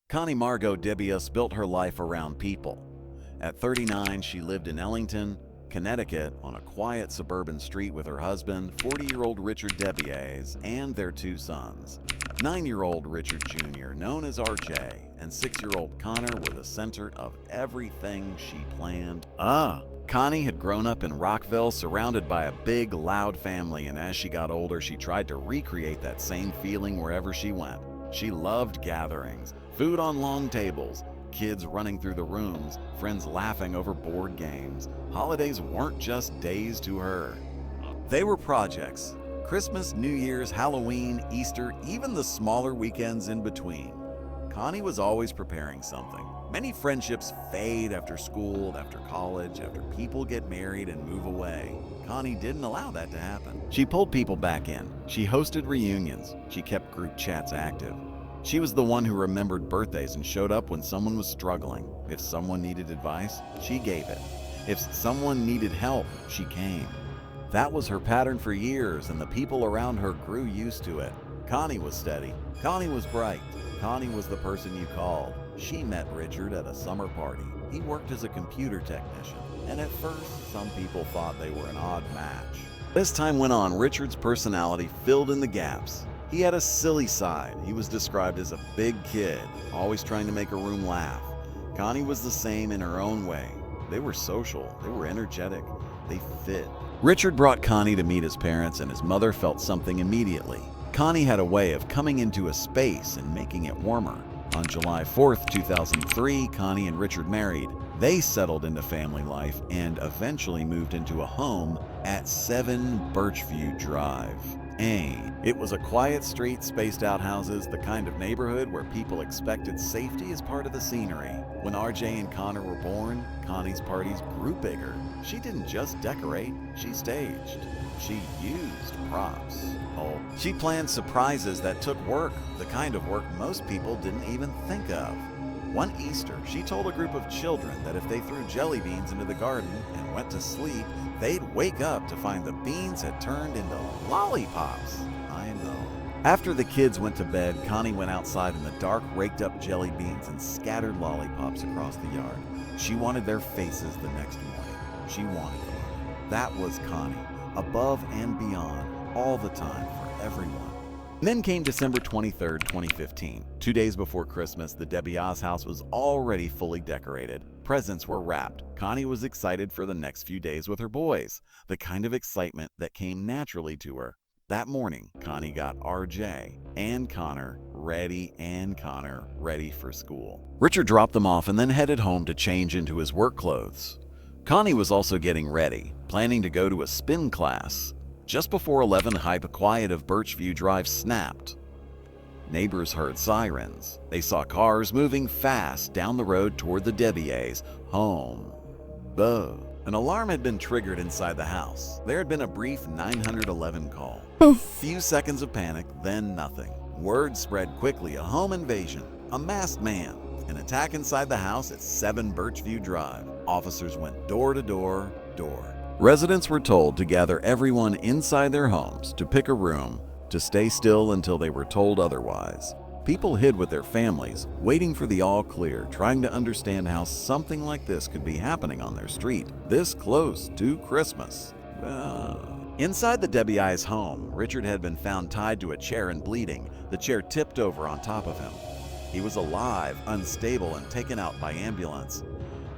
Connie Margot Dabate built her life around people. At 39, she lived in Ellington, Connecticut, on a quiet suburban street with her husband, 40-year-old Richard Dabate, and their two sons. 9-year-old Richard Jr., known as RJ, and 6-year-old Connor were the center of everything she planned. Connie had grown up in Rockville, surrounded by a big, loud family, and as she got older, she tried to recreate that same feeling wherever she went. She loved gatherings, food on long tables, kids running through the rooms, friends laughing over board games. Holidays weren't just days to her. They were projects. Christmas, New Year's, Halloween, Easter, even the smaller weekends in between. Connie was always preparing something. Many friendships fade after school, after college, after people get married and move away. Connie didn't allow that to happen. She pulled people back in. She hosted reunions. She kept group chats active. She was the one who remembered birthdays and showed up when someone was struggling. If someone needed advice, she gave it. If someone needed help, she came. That was her pattern for years, and the people around her grew used to it. Connie was steady. Connie was bright. Connie was the person you called. She met Richard at a summer party. He worked as a computer technician, and at first, some people thought they were an odd match. As time went on, Richard's personality filled in the gaps. He had a silly side. He was described as a big kid, always trying to make a room laugh. Connie was the same in her own way. They were social, they were energetic, they fit. Richard brought Connie to meet his parents, and his mother felt something immediately. Connie had a way of coming into a space and making it warmer. On July 4th, 2003, Connie and Richard married. They settled into family life and eventually moved into a home at 7 Birchview Drive. It was a quiet street, spaced out houses, the kind of neighborhood where people expected safety as part of the scenery. When RJ and Connor were born, Connie's parties grew bigger. She didn't just decorate, she staged. She used props. She planned surprises that took work, the kind of work most people didn't even think of. One Easter, she told a group of children that if they threw jelly beans into the garden and went to sleep, they'd wake up to find the beans had turned into lollipops. I know. After the kids went to bed, Connie went outside in the dark, raked up jelly beans and scattered lollipops across the yard. She wanted their faces the next morning. She wanted them. That was Connie, above and beyond, all the time, for everyone. Then came December 23rd, 2015. 2 days before Christmas, the Dabate's house was already fully decorated. Presents were wrapped. Connie was excited for the next few days with her boys, the kind of excitement that came naturally to her. That morning, Connie got RJ and Connor ready for school. Richard dropped them off and then headed home to change into his work clothes. Connie was also getting ready, planning to go to a spin class. Just before 11, hype quiet of Birchview Drive snapped. Neighbors heard sirens. They saw cars moving fast down the road toward the Dabate's home. An alarm had been triggered inside the house. There had been a brief 911 call. Few seconds of panic, then nothing. Word spread quickly, a home invasion, a masked man, an attack inside the house at 7 Birchview Drive. Officers went door to door. Residents were told to gather everyone inside their homes, to pick a room, to stay still until they were told otherwise. People hid with their families, waiting for the all clear, trying to understand how something like this could be happening on their street, this close to Christmas. Inside the Dabate's home, Richard had been found tied to a chair and bleeding. The chair tipped over on top of him. He was alive, unstable, and taken out by ambulance.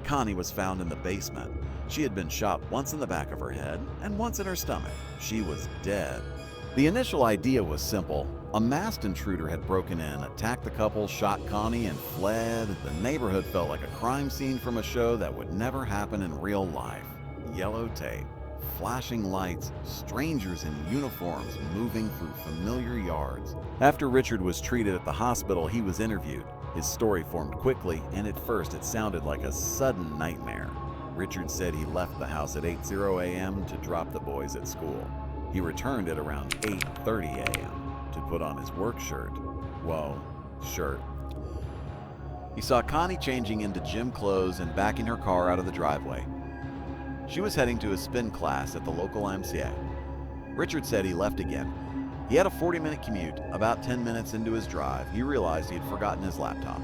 Connie was found in the basement. She had been shot once in the back of her head and once in her stomach. She was dead. The initial idea was simple. A masked intruder had broken in, attacked the couple, shot Connie, and fled. The neighborhood felt like a crime scene from a show that would never happen in real life. Yellow tape, flashing lights, strangers in uniforms moving through familiar yards. After Richard was treated at the hospital, he was interviewed. His story formed quickly, and at first it sounded like a sudden nightmare. Richard said he left the house at 8:00 a.m. to drop the boys at school. He returned at around 8:30 a.m. to put on his work shirt. Shirt. He saw Connie changing into gym clothes and backing her car out of the driveway. She was heading to a spin class at the local MCA. Richard said he left again. He had a 40-minute commute. About 10 minutes into his drive, he realized he had forgotten his laptop.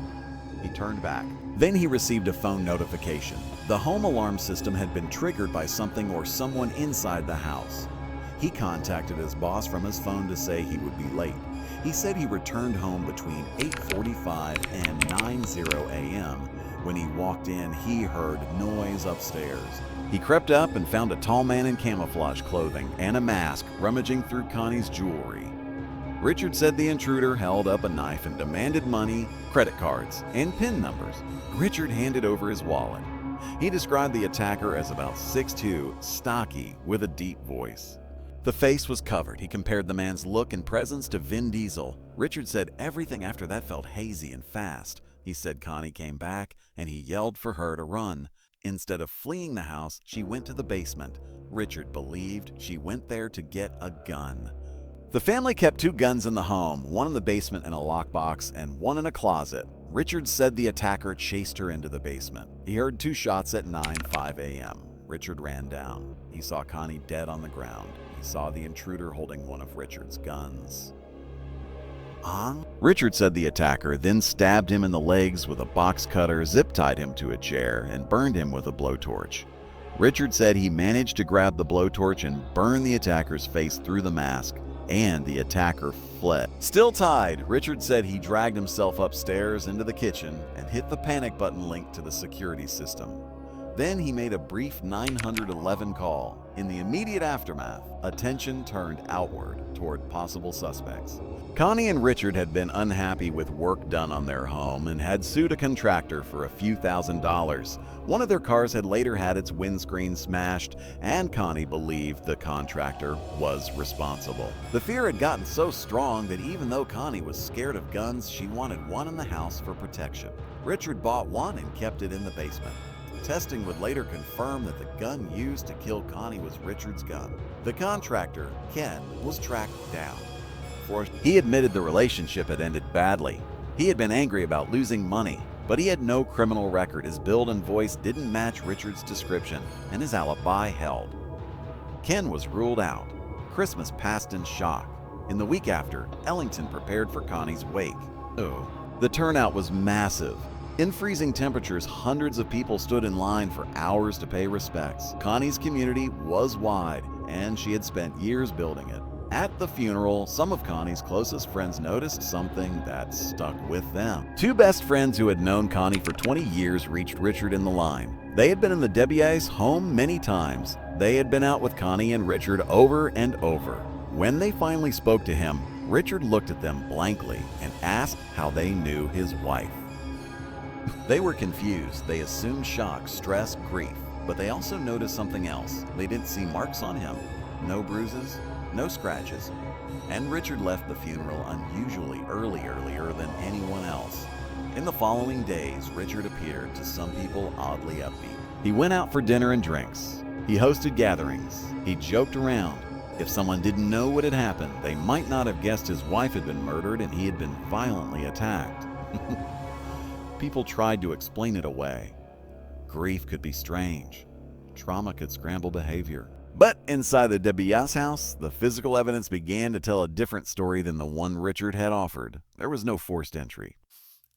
He turned back. Then he received a phone notification. The home alarm system had been triggered by something or someone inside the house. He contacted his boss from his phone to say he would be late. He said he returned home between 8:45 and 9:00 a.m. When he walked in, he heard noise upstairs. He crept up and found a tall man in camouflage clothing and a mask rummaging through Connie's jewelry. Richard said the intruder held up a knife and demanded money, credit cards, and PIN numbers. Richard handed over his wallet. He described the attacker as about 6'2", stocky, with a deep voice. The face was covered. He compared the man's look and presence to Vin Diesel. Richard said everything after that felt hazy and fast. He said Connie came back and he yelled for her to run. Instead of fleeing the house, she went to the basement. Richard believed she went there to get a gun. The family kept 2 guns in the home, one in the basement in a lockbox and one in a closet. Richard said the attacker chased her into the basement. He heard 2 shots at 9:05 a.m. Richard ran down. He saw Connie dead on the ground. He saw the intruder holding one of Richard's guns. Richard said the attacker then stabbed him in the legs with a box cutter, zip-tied him to a chair, and burned him with a blowtorch. Richard said he managed to grab the blowtorch and burn the attacker's face through the mask, and the attacker fled. Still tied, Richard said he dragged himself upstairs into the kitchen and hit the panic button linked to the security system. Then he made a brief 911 call. In the immediate aftermath, attention turned outward toward possible suspects. Connie and Richard had been unhappy with work done on their home and had sued a contractor for a few $1,000s. One of their cars had later had its windscreen smashed, and Connie believed the contractor was responsible. The fear had gotten so strong that even though Connie was scared of guns, she wanted one in the house for protection. Richard bought one and kept it in the basement. Testing would later confirm that the gun used to kill Connie was Richard's gun. The contractor, Ken, was tracked down. He admitted the relationship had ended badly. He had been angry about losing money, but he had no criminal record. His build and voice didn't match Richard's description, and his alibi held. Ken was ruled out. Christmas passed in shock. In the week after, Ellington prepared for Connie's wake. The turnout was massive. In freezing temperatures, hundreds of people stood in line for hours to pay respects. Connie's community was wide, and she had spent years building it. At the funeral, some of Connie's closest friends noticed something that stuck with them. 2 best friends who had known Connie for 20 years reached Richard in the line. They had been in the Dabate's home many times. They had been out with Connie and Richard over and over. When they finally spoke to him, Richard looked at them blankly and asked how they knew his wife. They were confused. They assumed shock, stress, grief, but they also noticed something else. They didn't see marks on him. No bruises, no scratches. And Richard left the funeral unusually earlier than anyone else. In the following days, Richard appeared to some people oddly upbeat. He went out for dinner and drinks. He hosted gatherings. He joked around. If someone didn't know what had happened, they might not have guessed his wife had been murdered and he had been violently attacked. People tried to explain it away. Grief could be strange. Trauma could scramble behavior. But inside the Dabate's house, the physical evidence began to tell a different story than the one Richard had offered. There was no forced entry.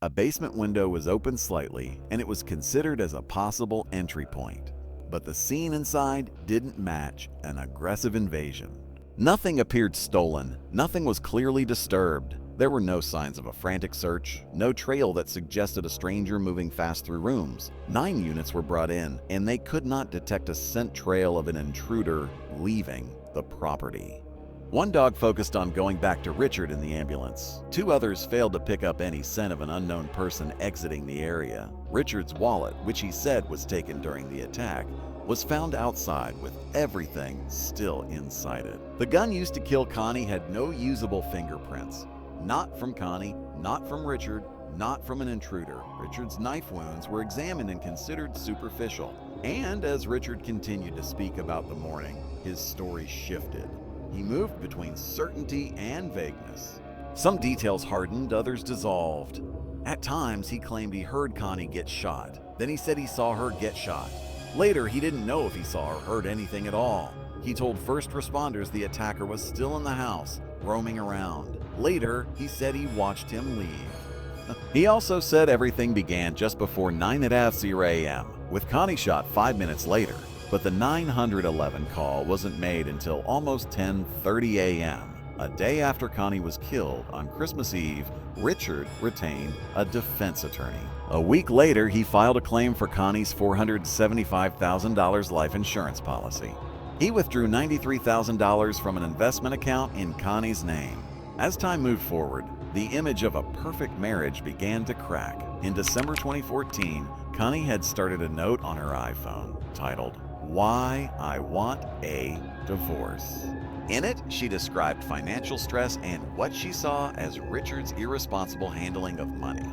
A basement window was open slightly, and it was considered as a possible entry point. But the scene inside didn't match an aggressive invasion. Nothing appeared stolen. Nothing was clearly disturbed. There were no signs of a frantic search, no trail that suggested a stranger moving fast through rooms. 9 units were brought in, and they could not detect a scent trail of an intruder leaving the property. One dog focused on going back to Richard in the ambulance. 2 others failed to pick up any scent of an unknown person exiting the area. Richard's wallet, which he said was taken during the attack, was found outside with everything still inside it. The gun used to kill Connie had no usable fingerprints. Not from Connie, not from Richard, not from an intruder. Richard's knife wounds were examined and considered superficial. And as Richard continued to speak about the morning, his story shifted. He moved between certainty and vagueness. Some details hardened, others dissolved. At times, he claimed he heard Connie get shot. Then he said he saw her get shot. Later, he didn't know if he saw or heard anything at all. He told first responders the attacker was still in the house, roaming around. Later, he said he watched him leave. He also said everything began just before 9:30 a.m., with Connie shot 5 minutes later, but the 911 call wasn't made until almost 10:30 a.m. A day after Connie was killed on Christmas Eve. Richard retained a defense attorney. A week later, he filed a claim for Connie's $475,000 life insurance policy. He withdrew $93,000 from an investment account in Connie's name. As time moved forward, the image of a perfect marriage began to crack. In December 2014, Connie had started a note on her iPhone titled, "Why I Want a Divorce." In it, she described financial stress and what she saw as Richard's irresponsible handling of money.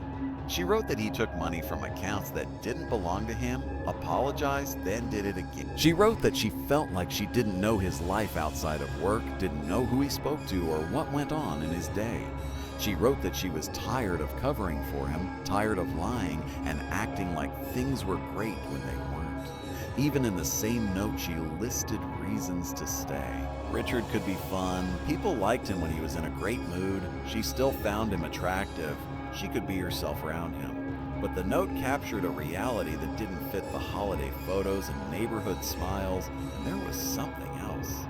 She wrote that he took money from accounts that didn't belong to him, apologized, then did it again. She wrote that she felt like she didn't know his life outside of work, didn't know who he spoke to or what went on in his day. She wrote that she was tired of covering for him, tired of lying and acting like things were great when they weren't. Even in the same note, she listed reasons to stay. Richard could be fun. People liked him when he was in a great mood. She still found him attractive. She could be herself around him. But the note captured a reality that didn't fit the holiday photos and neighborhood smiles, and there was something else.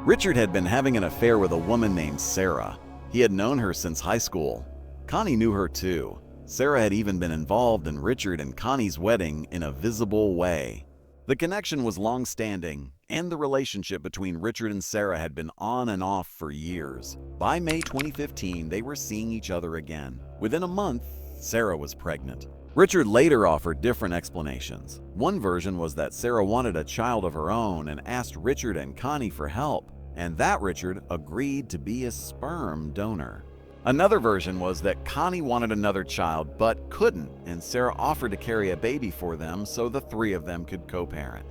Richard had been having an affair with a woman named Sarah. He had known her since high school. Connie knew her too. Sarah had even been involved in Richard and Connie's wedding in a visible way. The connection was long-standing, and the relationship between Richard and Sarah had been on and off for years. By May 2015, they were seeing each other again. Within a month, Sarah was pregnant. Richard later offered different explanations. One version was that Sarah wanted a child of her own and asked Richard and Connie for help, and that Richard agreed to be a sperm donor. Another version was that Connie wanted another child but couldn't, and Sarah offered to carry a baby for them so the three of them could co-parent.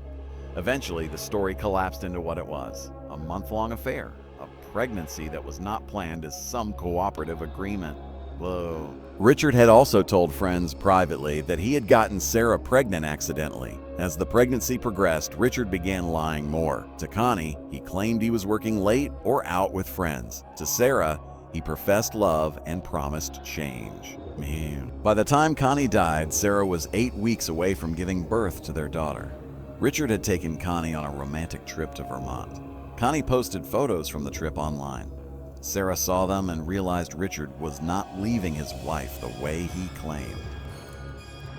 Eventually, the story collapsed into what it was: a month-long affair, a pregnancy that was not planned as some cooperative agreement. Whoa. Richard had also told friends privately that he had gotten Sarah pregnant accidentally. As the pregnancy progressed, Richard began lying more. To Connie, he claimed he was working late or out with friends. To Sarah, he professed love and promised change. Man. By the time Connie died, Sarah was 8 weeks away from giving birth to their daughter. Richard had taken Connie on a romantic trip to Vermont. Connie posted photos from the trip online. Sarah saw them and realized Richard was not leaving his wife the way he claimed.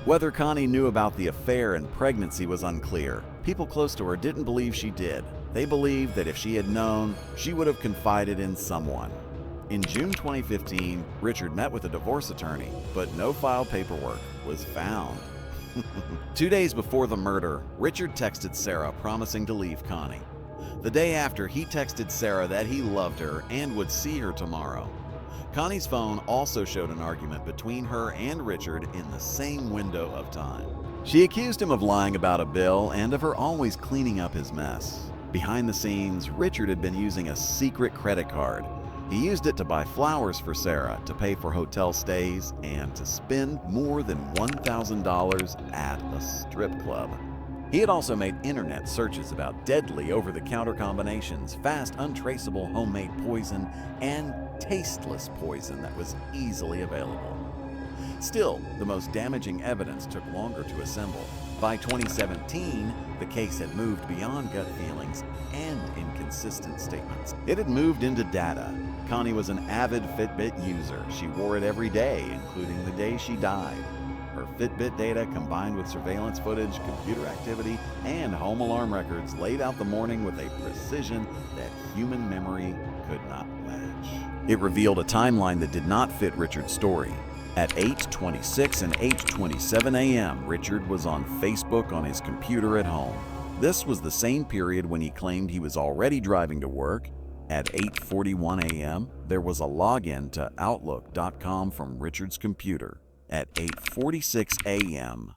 Whether Connie knew about the affair and pregnancy was unclear. People close to her didn't believe she did. They believed that if she had known, she would have confided in someone. In June 2015, Richard met with a divorce attorney, but no file paperwork was found. 2 days before the murder, Richard texted Sarah promising to leave Connie. The day after, he texted Sarah that he loved her and would see her tomorrow. Connie's phone also showed an argument between her and Richard in the same window of time. She accused him of lying about a bill and of her always cleaning up his mess. Behind the scenes, Richard had been using a secret credit card. He used it to buy flowers for Sarah, to pay for hotel stays, and to spend more than $1,000 at a strip club. He had also made internet searches about deadly over-the-counter combinations, fast, untraceable homemade poison, and tasteless poison that was easily available. Still, the most damaging evidence took longer to assemble. By 2017, the case had moved beyond gut feelings and inconsistent statements. It had moved into data. Connie was an avid Fitbit user. She wore it every day, including the day she died. Her Fitbit data, combined with surveillance footage, computer activity, and home alarm records, laid out the morning with a precision that human memory could not match. It revealed a timeline that did not fit Richard's story. At 8:26 and 8:27 a.m., Richard was on Facebook on his computer at home. This was the same period when he claimed he was already driving to work. At 8:41 a.m., there was a login to Outlook.com from Richard's computer. At 8:46 a.m.,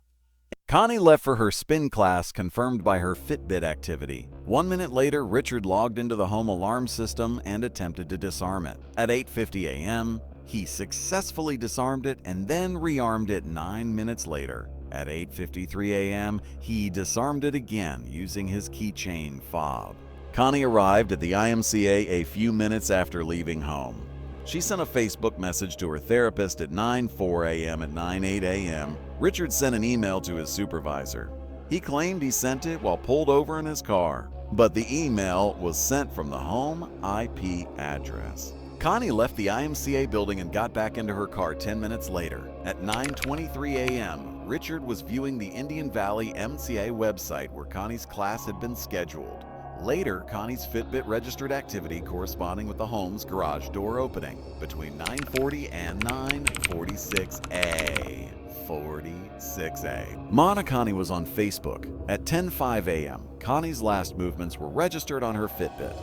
Connie left for her spin class, confirmed by her Fitbit activity. 1 minute later, Richard logged into the home alarm system and attempted to disarm it. At 8:50 a.m., he successfully disarmed it and then rearmed it 9 minutes later. At 8:53 a.m., he disarmed it again using his keychain fob. Connie arrived at the IMCA a few minutes after leaving home. She sent a Facebook message to her therapist at 9:04 a.m. At 9:08 a.m., Richard sent an email to his supervisor. He claimed he sent it while pulled over in his car, but the email was sent from the home IP address. Connie left the IMCA building and got back into her car 10 minutes later. At 9:23 a.m., Richard was viewing the Indian Valley MCA website where Connie's class had been scheduled. Later, Connie's Fitbit registered activity corresponding with the home's garage door opening between 9:40 and 9:46 a.m. Connie was on Facebook. At 10:05 a.m., Connie's last movements were registered on her Fitbit.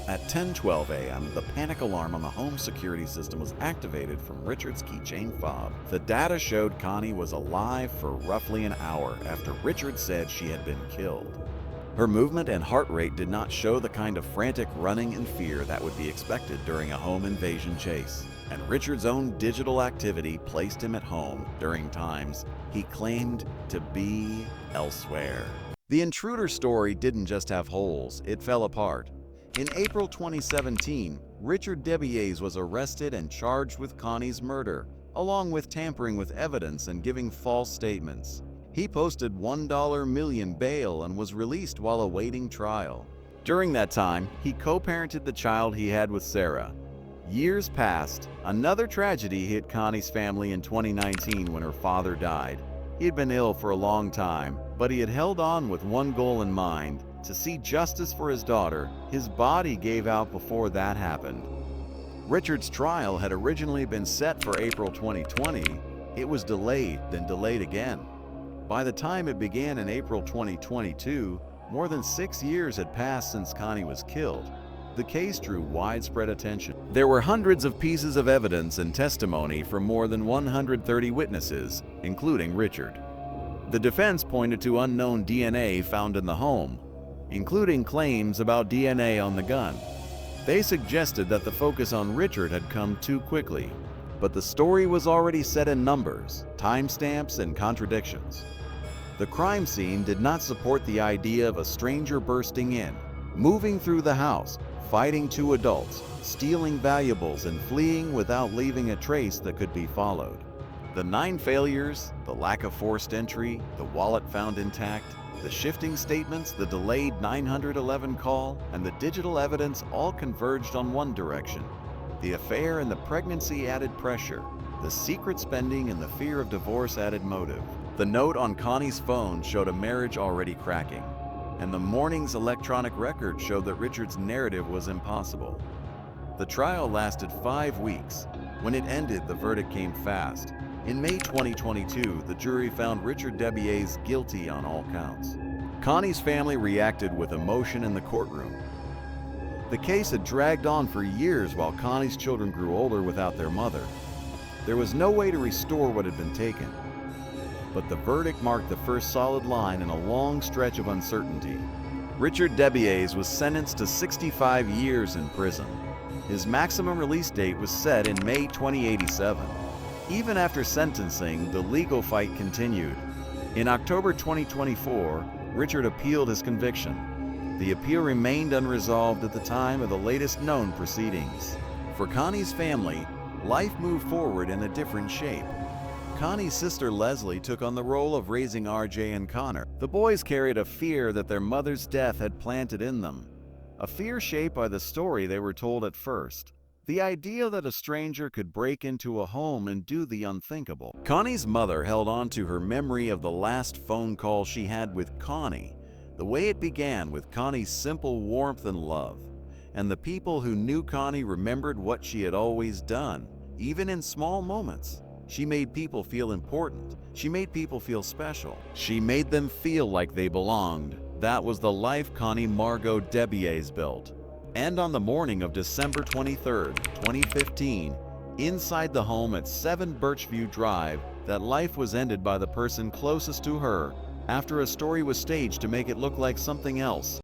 At 10:12 a.m., the panic alarm on the home security system was activated from Richard's keychain fob. The data showed Connie was alive for roughly an hour after Richard said she had been killed. Her movement and heart rate did not show the kind of frantic running and fear that would be expected during a home invasion chase, and Richard's own digital activity placed him at home during times he claimed to be elsewhere. The intruder story didn't just have holes, it fell apart. In April 2017, Richard Dabate was arrested and charged with Connie's murder, along with tampering with evidence and giving false statements. He posted $1 million bail and was released while awaiting trial. During that time, he co-parented the child he had with Sarah. Years passed. Another tragedy hit Connie's family in 2019 when her father died. He had been ill for a long time, but he had held on with one goal in mind: to see justice for his daughter. His body gave out before that happened. Richard's trial had originally been set for April 2020. It was delayed, then delayed again. By the time it began in April 2022, more than 6 years had passed since Connie was killed. The case drew widespread attention. There were hundreds of pieces of evidence and testimony from more than 130 witnesses, including Richard. The defense pointed to unknown DNA found in the home, including claims about DNA on the gun. They suggested that the focus on Richard had come too quickly, but the story was already set in numbers, timestamps, and contradictions. The crime scene did not support the idea of a stranger bursting in, moving through the house, fighting two adults, stealing valuables, and fleeing without leaving a trace that could be followed. The 9 failures, the lack of forced entry, the wallet found intact, the shifting statements, the delayed 911 call, and the digital evidence all converged on one direction. The affair and the pregnancy added pressure. The secret spending and the fear of divorce added motive. The note on Connie's phone showed a marriage already cracking, and the morning's electronic record showed that Richard's narrative was impossible. The trial lasted 5 weeks. When it ended, the verdict came fast. In May 2022, the jury found Richard Dabate guilty on all counts. Connie's family reacted with emotion in the courtroom. The case had dragged on for years while Connie's children grew older without their mother. There was no way to restore what had been taken. But the verdict marked the first solid line in a long stretch of uncertainty. Richard Dabate was sentenced to 65 years in prison. His maximum release date was set in May 2087. Even after sentencing, the legal fight continued. In October 2024, Richard appealed his conviction. The appeal remained unresolved at the time of the latest known proceedings. For Connie's family, life moved forward in a different shape. Connie's sister Leslie took on the role of raising RJ and Connor. The boys carried a fear that their mother's death had planted in them, a fear shaped by the story they were told at first. The idea that a stranger could break into a home and do the unthinkable. Connie's mother held on to her memory of the last phone call she had with Connie, the way it began with Connie's simple warmth and love. And the people who knew Connie remembered what she had always done, even in small moments. She made people feel important. She made people feel special. She made them feel like they belonged. That was the life Connie Margot Dabate built. And on the morning of December 23, 2015, inside the home at 7 Birchview Drive, that life was ended by the person closest to her, after a story was staged to make it look like something else.